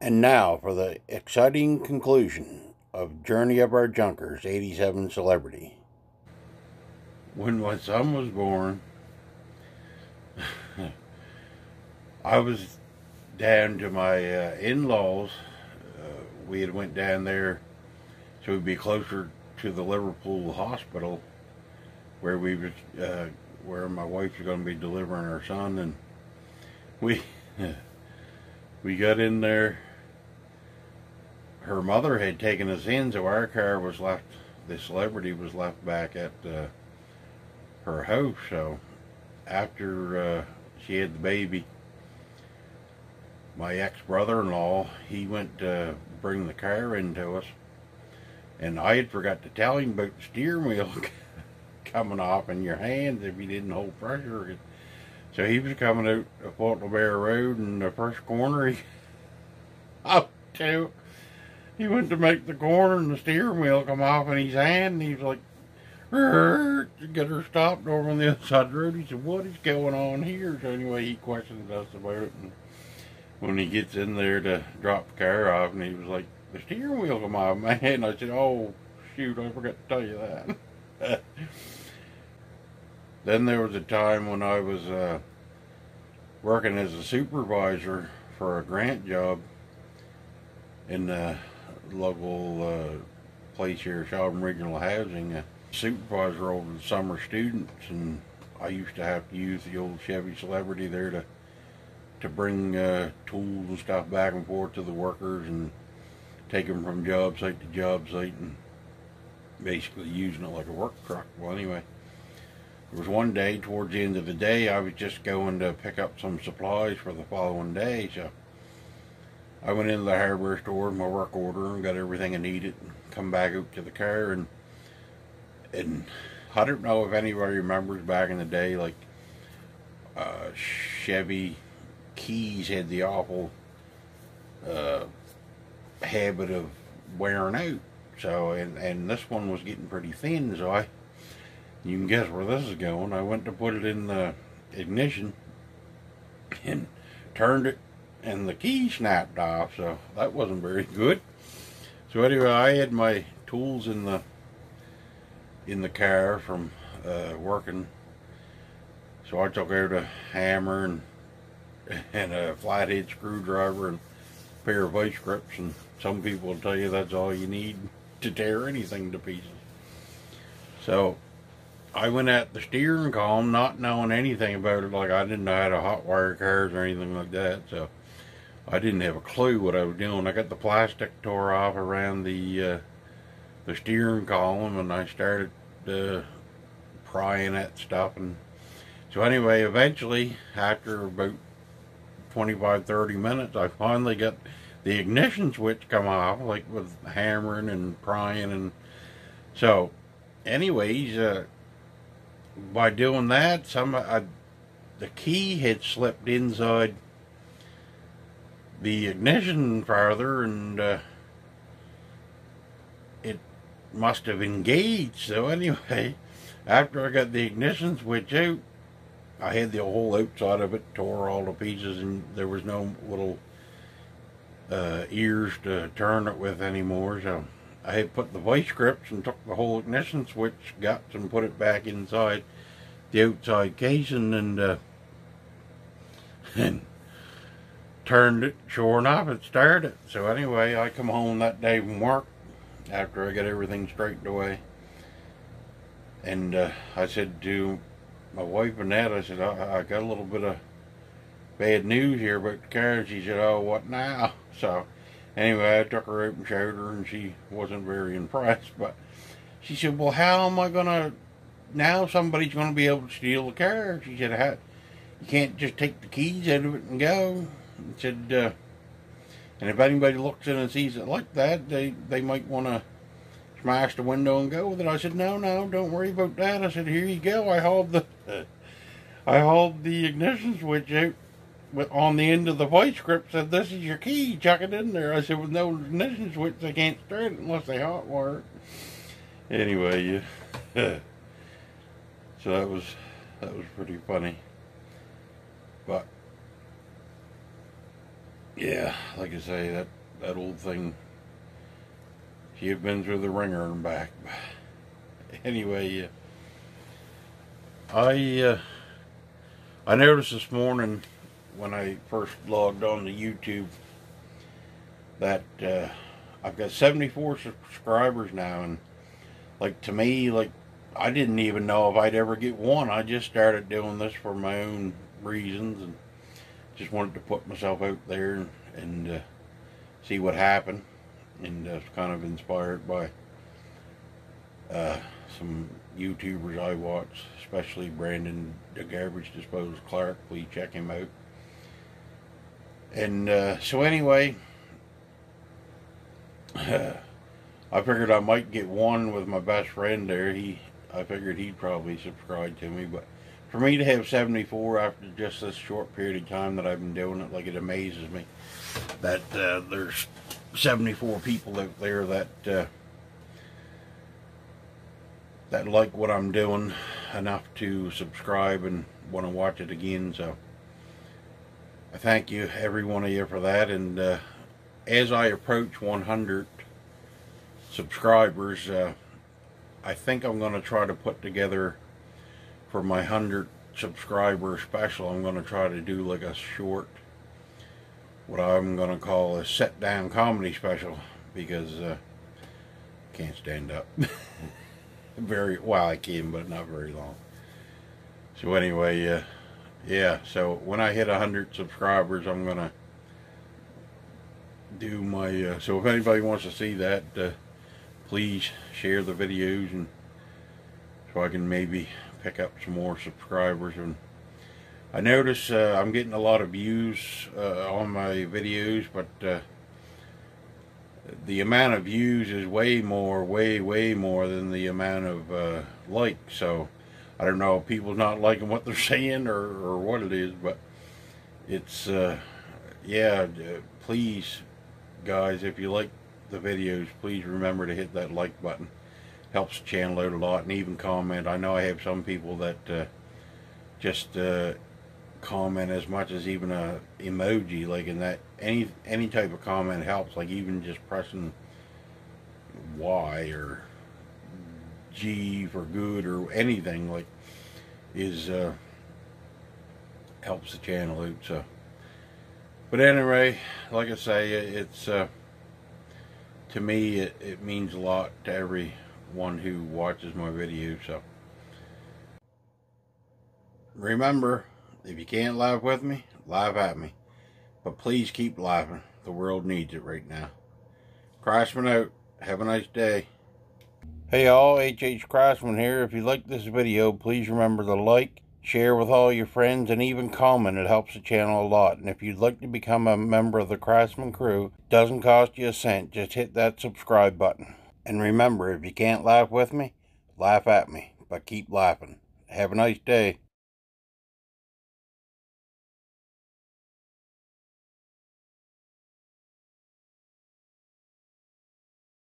And now for the exciting conclusion of Journey of Our Junkers 87 Celebrity. When my son was born, I was down to my in-laws. We had went down there so we'd be closer to the Liverpool hospital where we was where my wife was going to be delivering our son, and we we got in there. Her mother had taken us in, so our car was left. The celebrity was left back at her house. So after she had the baby, my ex-brother-in-law, he went to bring the car into us, and I had forgot to tell him about the steering wheel coming off in your hands if you didn't hold pressure. So he was coming out of Portobello Road, and the first corner he up to, he went to make the corner, and the steering wheel come off in his hand, and he's like, to get her stopped over on the other side of the road. He said, "What is going on here?" So anyway, he questioned us about it, and when he gets in there to drop the car off, and he was like, "The steering wheel come off my hand." I said, "Oh shoot, I forgot to tell you that." Then there was a time when I was working as a supervisor for a grant job in the local place here, Shelburne Regional Housing. Supervisor over the summer students, and I used to have to use the old Chevy Celebrity there to bring tools and stuff back and forth to the workers and take them from job site to job site, and basically using it like a work truck. Well, anyway, there was one day towards the end of the day, I was just going to pick up some supplies for the following day, so I went into the hardware store with my work order and got everything I needed, and come back out to the car, and I don't know if anybody remembers back in the day, like Chevy keys had the awful habit of wearing out. So, and this one was getting pretty thin, so you can guess where this is going. I went to put it in the ignition and turned it, and the key snapped off, so that wasn't very good. So anyway, I had my tools in the car from working, so I took out a hammer and a flathead screwdriver and a pair of vice grips, and some people will tell you that's all you need to tear anything to pieces. So I went at the steering column not knowing anything about it. Like, I didn't know how to hot wire cars or anything like that, so I didn't have a clue what I was doing. I got the plastic tore off around the steering column, and I started prying at stuff. And so anyway, eventually, after about 25-30 minutes, I finally got the ignition switch come off, like with hammering and prying. And so anyways, by doing that, the key had slipped inside the ignition farther, and it must have engaged. So anyway, after I got the ignition switch out, I had the whole outside of it tore all to pieces, and there was no little ears to turn it with anymore. So I had put the vice grips and took the whole ignition switch guts and put it back inside the outside casing, and turned it. Sure enough, it started. So anyway, I come home that day from work after I got everything straightened away, and I said to my wife Annette, I said, I got a little bit of bad news here about the car. She said, "Oh, what now?" So anyway, I took her out and showed her, and she wasn't very impressed. But she said, "Well, how am I gonna, now somebody's gonna be able to steal the car?" She said, "You can't just take the keys out of it and go." She said, and if anybody looks in and sees it like that, they might want to smash the window and go with it. I said, no, don't worry about that. I said, here you go. I hauled the ignition switch out on the end of the vice grip. Said, this is your key. Chuck it in there. I said, with no ignition switch, they can't start it unless they hot wire it. Anyway, so that was pretty funny. But yeah, like I say, that old thing, she had been through the ringer and back. Anyway, I noticed this morning when I first logged on to YouTube that I've got 74 subscribers now, and like, to me, like, I didn't even know if I'd ever get one. I just started doing this for my own reasons and just wanted to put myself out there and see what happened, and kind of inspired by some YouTubers I watch, especially Brandon the Garbage Disposal Clark. Please check him out. And so anyway, I figured I might get one with my best friend there. I figured he'd probably subscribe to me, but for me to have 74 after just this short period of time that I've been doing it, like, it amazes me that there's 74 people out there that like what I'm doing enough to subscribe and want to watch it again. So I thank you, every one of you, for that. And as I approach 100 subscribers, I think I'm going to try to put together, for my 100 subscriber special, I'm going to try to do like a short, what I'm going to call a sit down comedy special, because I can't stand up. Very well, I can, but not very long. So anyway, yeah, so when I hit 100 subscribers, I'm going to do my, so if anybody wants to see that, please share the videos, and so I can maybe pick up some more subscribers. And I notice I'm getting a lot of views on my videos, but the amount of views is way more than the amount of likes. So I don't know if people not liking what they're saying or what it is, but it's yeah, please guys, if you like the videos, please remember to hit that like button. Helps the channel out a lot. And even comment. I know I have some people that just comment as much as even a emoji, like, in that any type of comment helps, like even just pressing Y or G for good or anything, like, is helps the channel out. So, but anyway, like I say, it's to me it means a lot to everyone who watches my videos. So remember, if you can't laugh with me, laugh at me. But please keep laughing. The world needs it right now. Craftsman out. Have a nice day. Hey all, H.H. Craftsman here. If you like this video, please remember to like, share with all your friends, and even comment. It helps the channel a lot. And if you'd like to become a member of the Craftsman crew, it doesn't cost you a cent. Just hit that subscribe button. And remember, if you can't laugh with me, laugh at me. But keep laughing. Have a nice day.